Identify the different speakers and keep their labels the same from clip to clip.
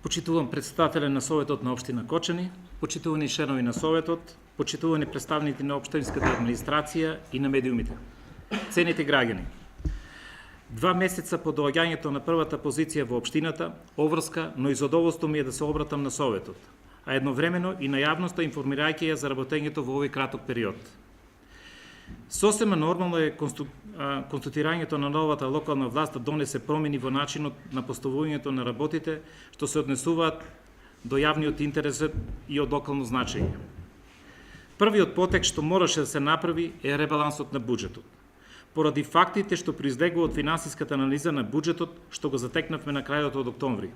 Speaker 1: Почитувам председателя на Советот на општина Кочани, почитувани членови на Советот, почитувани представници на општинската администрација и на медиумите. Ценети граѓани, 2 месеца по доаѓањето на првата позиција во општината, обврска, но и задоволство ми е да се обратам на Советот, а едновремено и на јавноста информирајќи ја за работењето во овој краток период. Сосема нормално е конституирањето на новата локална власт да донесе промени во начинот на поставувањето на работите што се однесуваат до јавниот интерес и од локално значење. Првиот потек што мораше да се направи е ребалансот на буџетот. Поради фактите што произлегува од финансиската анализа на буџетот што го затекнавме на крајот од октомври.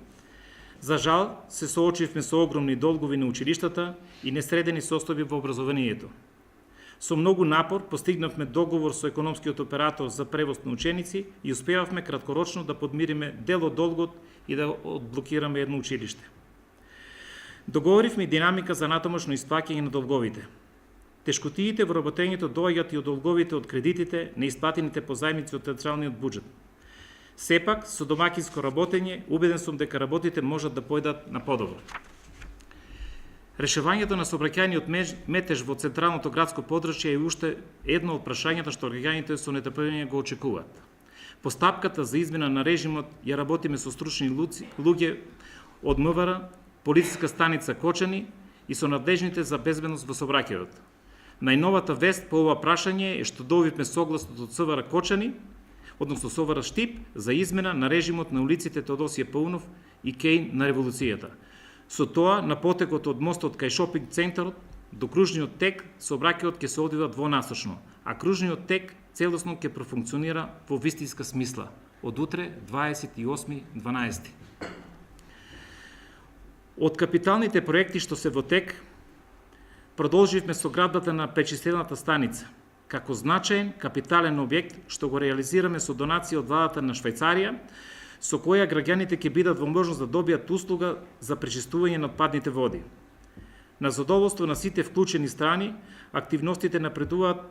Speaker 1: За жал, се соочивме со огромни долгови на училиштата и несредени состојби во образованието. Со многу напор постигнавме договор со економскиот оператор за превоз на ученици и успеавме краткорочно да подмириме дел од долгот и да одблокираме едно училиште. Договоривме и динамика за натамошно исплаќање на долговите. Тешкотиите во работењето доаѓаат и од долговите од кредитите, неисплатените позајмици од централниот буџет. Сепак, со домакинско работење, убеден сум дека работите можат да појдат на подобро. Решавањето на сообраќајниот метеж во централното градско подрачје е уште едно од прашањата што граѓаните со нетрпение го очекуваат. Постапката за измена на режимот ја работиме со стручни луѓе од МВР, полициска станица Кочани и со надлежните за безбедност во сообраќајот. Најновата вест по ова прашање е што добивме согласност од СВР Кочани, односно СВР Штип, за измена на режимот на улиците Теодосије Паунов и Кејн на Револуцијата. Со тоа, на потекот од мостот кај шопинг центарот до кружниот тек, сообраќајот ќе се одвива двонасочно, а кружниот тек целосно ќе профункционира во вистинска смисла од утре 28.12. Од капиталните проекти што се во тек, продолживме со градбата на пречистената станица, како значаен капитален објект што го реализираме со донација од владата на Швајцарија, со која граѓаните ќе бидат во можност да добијат услуга за пречистување на отпадните води. На задоволство на сите вклучени страни, активностите напредуваат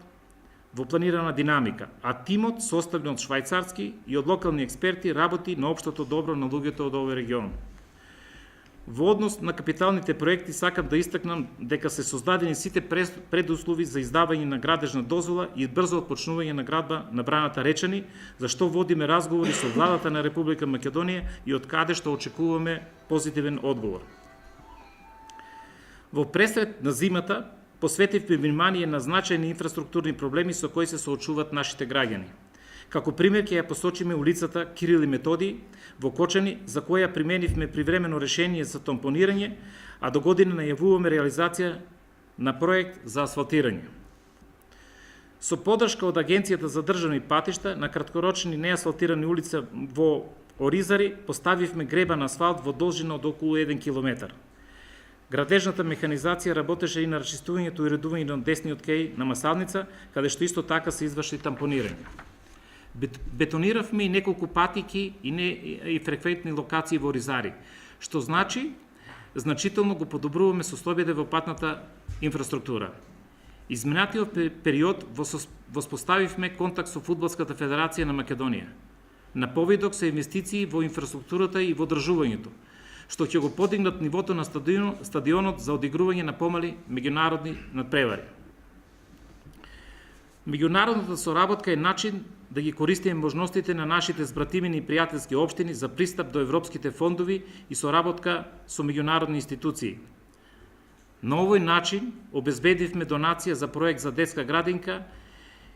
Speaker 1: во планирана динамика, а тимот, составен од швајцарски и од локални експерти, работи на општото добро на луѓето од овој регион. Во однос на капиталните проекти сакам да истакнам дека се создадени сите предуслови за издавање на градежна дозвола и брзо отпочнување на градба на браната Речани, за што водиме разговори со владата на Република Македонија и од каде што очекуваме позитивен одговор. Во пресред на зимата посветивме внимание на значајни инфраструктурни проблеми со кои се соочуваат нашите граѓани. Како пример ќе ја посочиме улицата Кирил и Методиј во Кочани, за која применивме привремено решение за тампонирање, а до година најавуваме реализација на проект за асфалтирање. Со поддршка од Агенцијата за државни патишта на краткорочни неасфалтирани улица во Оризари поставивме гребан асфалт во должина од околу 1 километар. Градежната механизација работеше и на расчистувањето и редување на десниот кеј на Масалница, каде што исто така се изврши тампонирање. Бетониравме и неколку патики и фреквентни локации во Оризари, што значително го подобруваме состојбите во патната инфраструктура. Изминатиот период воспоставивме контакт со Фудбалската федерација на Македонија. На повидок се инвестиции во инфраструктурата и во одржувањето, што ќе го подигнат нивото на стадионот за одигрување на помали меѓународни надпревари. Меѓународната соработка е начин да ги користиме можностите на нашите збратимени и пријателски општини за пристап до европските фондови и соработка со меѓународни институции. На овој начин обезбедивме донација за проект за детска градинка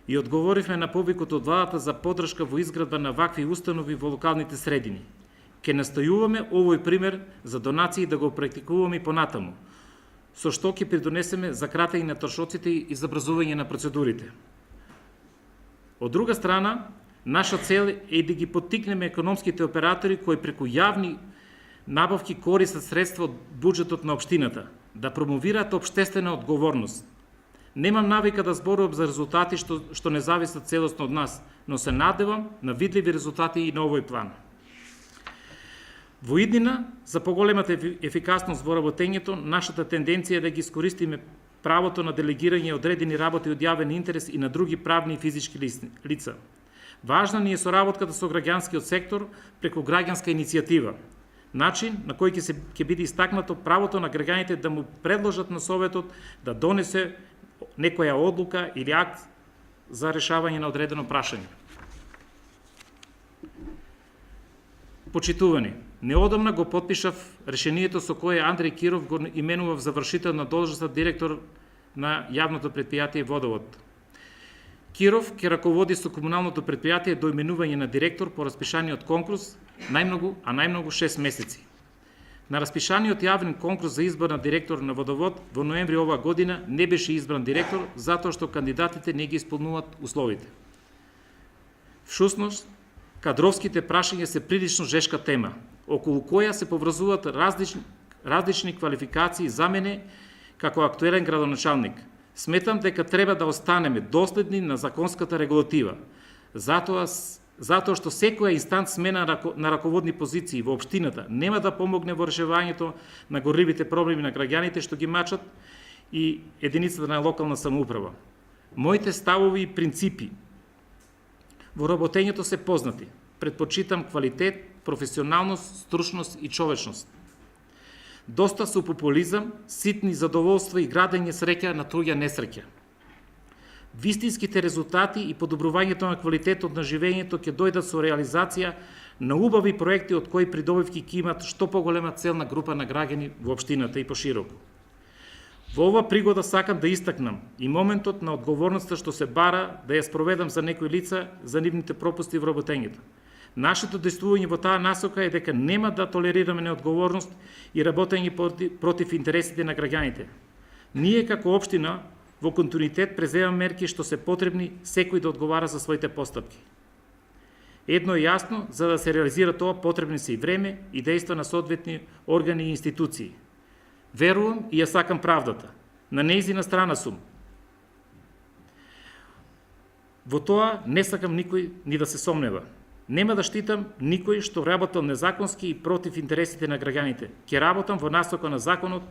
Speaker 1: и одговоривме на повикот од владата за поддршка во изградба на вакви установи во локалните средини. Ке настојуваме овој пример за донации да го практикуваме и понатаму, со што ќе придонесеме за кратење на трошоците и забрзување на процедурите. Од друга страна, наша цел е да ги поттикнеме економските оператори кои преку јавни набавки користат средства од буџетот на општината, да промовираат општествена одговорност. Немам навика да зборувам за резултати што не зависат целосно од нас, но се надевам на видливи резултати и на овој план. Во иднина, за поголемата ефикасност во работењето, нашата тенденција е да ги искористиме правото на делегирање одредени работи од јавен интерес и на други правни и физички лица. Важна ни е соработката со граѓанскиот сектор преку граѓанска иницијатива. начин на кој ќе биде истакнато правото на граѓаните да му предложат на Советот да донесе некоја одлука или акт за решавање на одредено прашање. Почитувани, неодамна го потпишав решението со кое Андреј Киров го именував за вршител на должноста директор на јавното предпријатие Водовод. Киров ќе раководи со комуналното предпријатие до именување на директор по распишаниот конкурс најмногу 6 месеци. На распишаниот јавен конкурс за избор на директор на Водовод во ноември оваа година не беше избран директор затоа што кандидатите не ги исполнуваат условите. Всушност, кадровските прашања се прилично жешка тема, околу која се поврзуваат различни квалификации за мене како актуелен градоначалник. Сметам дека треба да останеме доследни на законската регулатива, затоа што секоја инстант смена на раководни позиции во општината нема да помогне во решавањето на горливите проблеми на граѓаните што ги мачат и единицата на локална самоуправа. Моите ставови и принципи во работењето се познати. Предпочитам квалитет, професионалност, стручност и човечност. Доста со популизам, ситни задоволства и градење среќа на туѓа несреќа. Вистинските резултати и подобрувањето на квалитетот на живењето ќе дојдат со реализација на убави проекти од кои придобивки ќе имат што поголема целна група на граѓани во општината и пошироко. Во ова пригода сакам да истакнам и моментот на одговорноста што се бара да ја спроведам за некои лица за нивните пропусти во работењето. Нашето действување во таа насока е дека нема да толерираме неодговорност и работење против интересите на граѓаните. Ние како општина во континуитет преземаме мерки што се потребни секој да одговара за своите постапки. Едно е јасно, за да се реализира тоа потребни се и време и дејства на соодветни органи и институции. Верувам и ја сакам правдата. На нејзина страна сум. Во тоа не сакам никој ни да се сомнева. Нема да штитам никој што работел незаконски и против интересите на граѓаните. Ќе работам во насока на законот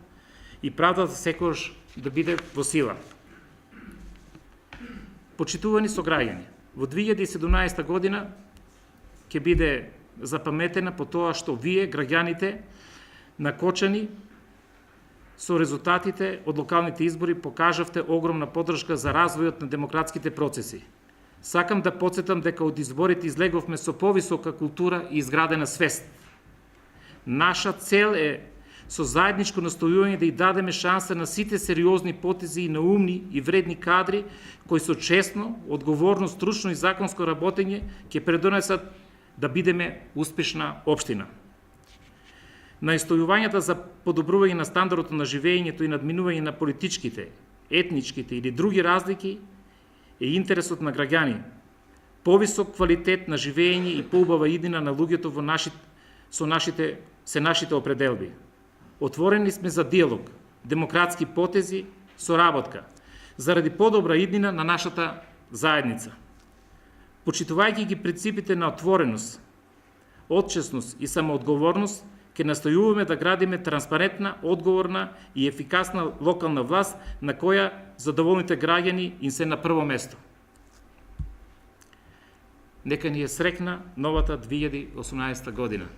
Speaker 1: и правдата секогаш да биде во сила. Почитувани сограѓани, во 2017 година ќе биде запаметена по тоа што вие, граѓаните на Кочани, со резултатите од локалните избори покажавте огромна поддршка за развојот на демократските процеси. Сакам да потсетам дека од изборите излеговме со повисока култура и изградена свест. Наша цел е со заедничко настојување да и дадеме шанса на сите сериозни потези и на умни и вредни кадри кои со честно, одговорно, стручно и законско работење ќе предонесат да бидеме успешна општина. Настојувањата за подобрување на стандардот на живењето и надминување на политичките, етничките или други разлики е интересот на граѓани, повисок квалитет на живење и поубава иднина на луѓето во нашите определби. Отворени сме за диалог, демократски потези, соработка, заради подобра иднина на нашата заедница. Почитувајќи ги принципите на отвореност, отчесност и самоодговорност, ќе настојуваме да градиме транспарентна, одговорна и ефикасна локална власт на која задоволните граѓани им се на прво место. Нека ни е срекна новата 2018 година.